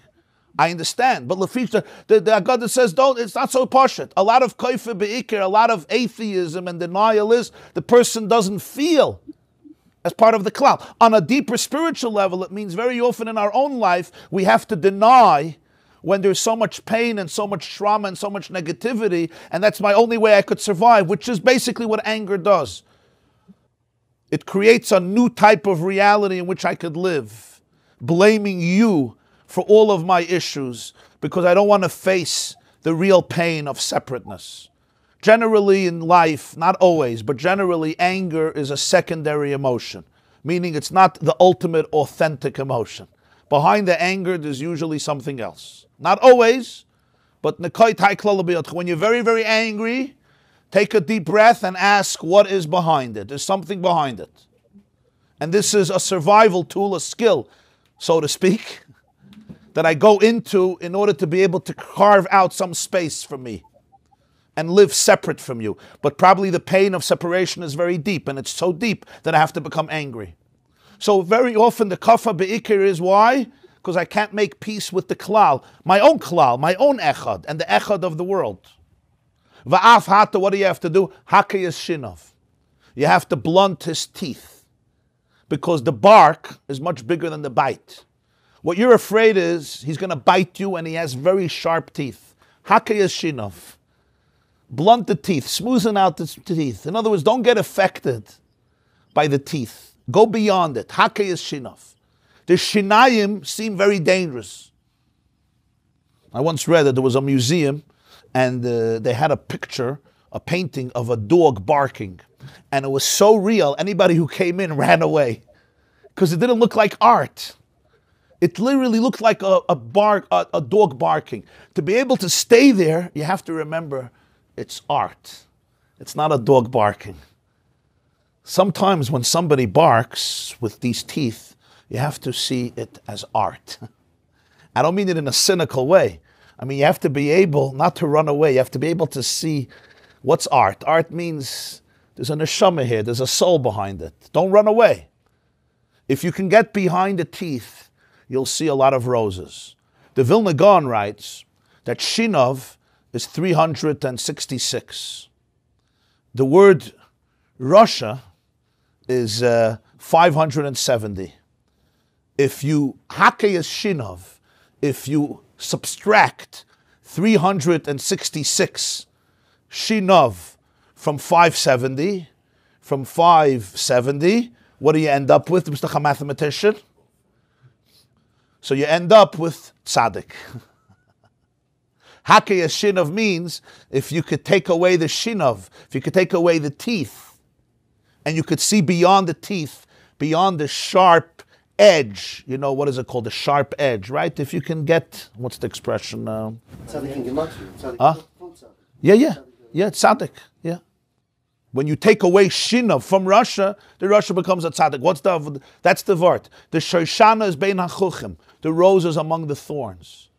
I understand. But the God that says, don't, it's not so poshut. A lot of koife be'ikir, a lot of atheism and denial is the person doesn't feel as part of the klal. On a deeper spiritual level, it means very often in our own life, we have to deny when there's so much pain and so much trauma and so much negativity, and that's my only way I could survive, which is basically what anger does. It creates a new type of reality in which I could live, blaming you for all of my issues because I don't want to face the real pain of separateness. Generally in life, not always, but generally anger is a secondary emotion, meaning it's not the ultimate authentic emotion. Behind the anger, there's usually something else. Not always, but when you're very, very angry, take a deep breath and ask what is behind it. There's something behind it. And this is a survival tool, a skill, so to speak, that I go into in order to be able to carve out some space for me and live separate from you. But probably the pain of separation is very deep, and it's so deep that I have to become angry. So very often the kafa be'ikir is why? Because I can't make peace with the klal, my own echad, and the echad of the world. Va'af hata, what do you have to do? Hakayas shinov. You have to blunt his teeth. Because the bark is much bigger than the bite. What you're afraid is he's going to bite you and he has very sharp teeth. Hakayas shinov. Blunt the teeth, smoothen out the teeth. In other words, don't get affected by the teeth. Go beyond it. Hakayas shinov. The shinayim seem very dangerous. I once read that there was a museum and they had a picture, a painting of a dog barking. And it was so real, anybody who came in ran away. Because it didn't look like art. It literally looked like a dog barking. To be able to stay there, you have to remember it's art. It's not a dog barking. Sometimes when somebody barks with these teeth, you have to see it as art. I don't mean it in a cynical way. I mean, you have to be able not to run away. You have to be able to see what's art. Art means there's a neshama here. There's a soul behind it. Don't run away. If you can get behind the teeth, you'll see a lot of roses. The Vilna Gaon writes that Shinov is 366. The word Russia is 570. If you Hakayas Shinov, if you subtract 366 Shinov from 570, what do you end up with, Mr. Mathematician? So you end up with tzaddik. Hakayas Shinov means if you could take away the Shinov, if you could take away the teeth, and you could see beyond the teeth, beyond the sharp edge, you know, what is it called? The sharp edge, right? If you can get, what's the expression? Tzaddik in Gematria. Huh? Yeah, tzaddik, yeah. When you take away Shina from Russia, the Russia becomes a tzaddik. That's the vart. The Shoshana is bein hachuchim. The roses among the thorns.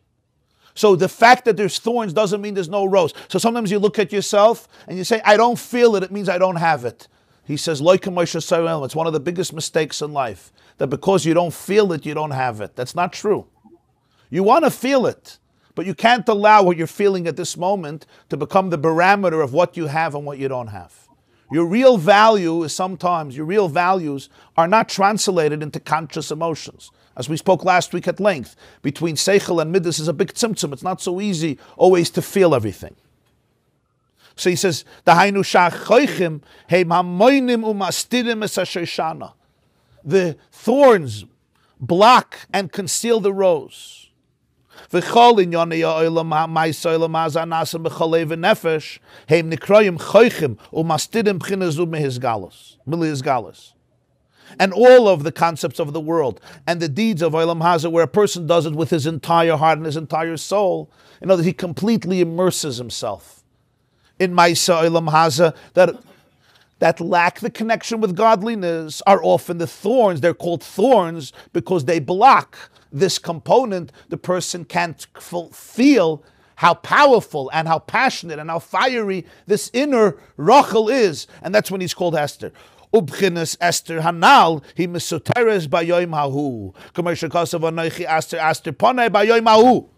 So the fact that there's thorns doesn't mean there's no rose. So sometimes you look at yourself and you say, I don't feel it, it means I don't have it. He says, it's one of the biggest mistakes in life. That because you don't feel it, you don't have it. That's not true. You want to feel it, but you can't allow what you're feeling at this moment to become the barometer of what you have and what you don't have. Your real value is sometimes, your real values are not translated into conscious emotions. As we spoke last week at length, between Seichel and Midas is a big tzimtzum. It's not so easy always to feel everything. So he says, the thorns block and conceal the rose. The and all of the concepts of the world, and the deeds of Olam Hazeh, where a person does it with his entire heart and his entire soul, in other words, he completely immerses himself in Maisa Olam Hazeh, that lack the connection with godliness are often the thorns. They're called thorns because they block this component. The person can't feel how powerful and how passionate and how fiery this inner Rachel is. And that's when he's called Esther. Ubchines Esther Hanal, he mesoteres bayoim hahu. Commercial kasav anoichi Esther Panay bayoim hahu.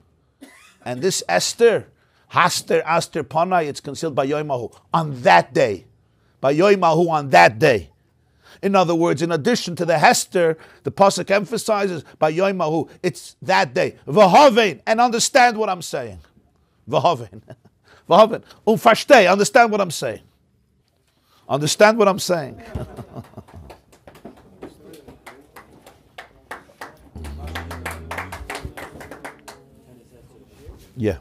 And this Esther, Haster Esther Panay, it's concealed bayoim hahu. On that day. Bayoim hahu, on that day. In other words, in addition to the Hester, the Pasuk emphasizes bayoim hahu, it's that day. V'hovein, and understand what I'm saying. V'hovein. V'hovein. Versteh, understand what I'm saying. Understand what I'm saying. Yeah.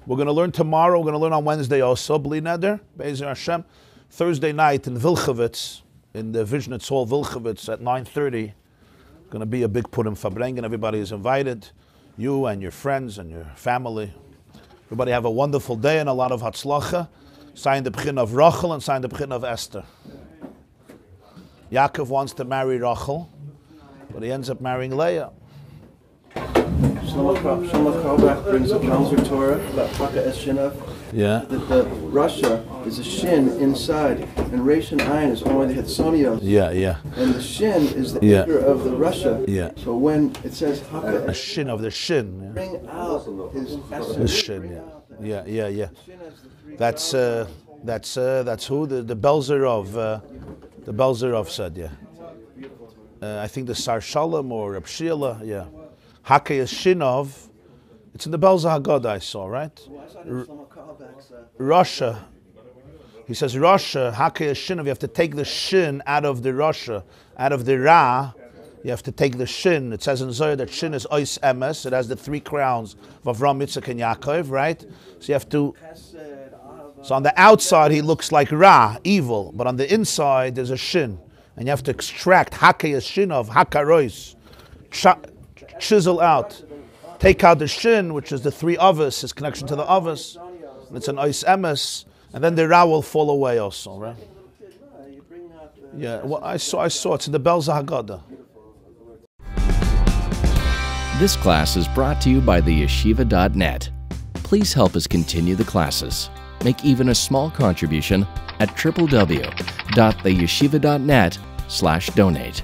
We're going to learn tomorrow. We're going to learn on Wednesday also. Bli neder, Be'ezer Hashem. Thursday night in Vilchovitz, in the Vishnitz Hall, Vilchovitz, at 9:30. Going to be a big Purim Fabrengen. Everybody is invited. You and your friends and your family. Everybody have a wonderful day and a lot of Hatzlacha. Sign the B'chin of Rachel and sign the B'chin of Esther. Yaakov wants to marry Rachel, but he ends up marrying Leah. Shlomo Carlebach brings a counter Torah about Haka Es Shinav. Yeah. That the Russia is a shin inside, and Reish and Ayin is only the Hetsonios. Yeah, yeah. And the shin is the anchor of the Russia. Yeah. So when it says Haka, A shin of the shin. Yeah. bring out his essence. The shin, yeah. Yeah. That's who the Belzer of said, yeah. I think the Sar Shalom or Reb Shila, yeah. Haka is Shinov. It's in the Belzer Haggadah I saw, right? Russia. He says Russia, Haka is Shinov. You have to take the shin out of the Russia, out of the Ra. You have to take the shin. It says in Zohar that shin is ois emes. It has the three crowns of Avram, Yitzchak, and Yaakov, right? So you have to. So on the outside he looks like Ra, evil, but on the inside there's a shin, and you have to extract Haka is Shinov, Haka rois. Chisel out, take out the shin, which is the three avos, his connection to the avos, and it's an ois emes, and then the Ra will fall away also, right? Yeah, well, I saw it's in the Belzer Haggadah. This class is brought to you by the yeshiva.net. Please help us continue the classes. Make even a small contribution at www.theyeshiva.net/donate.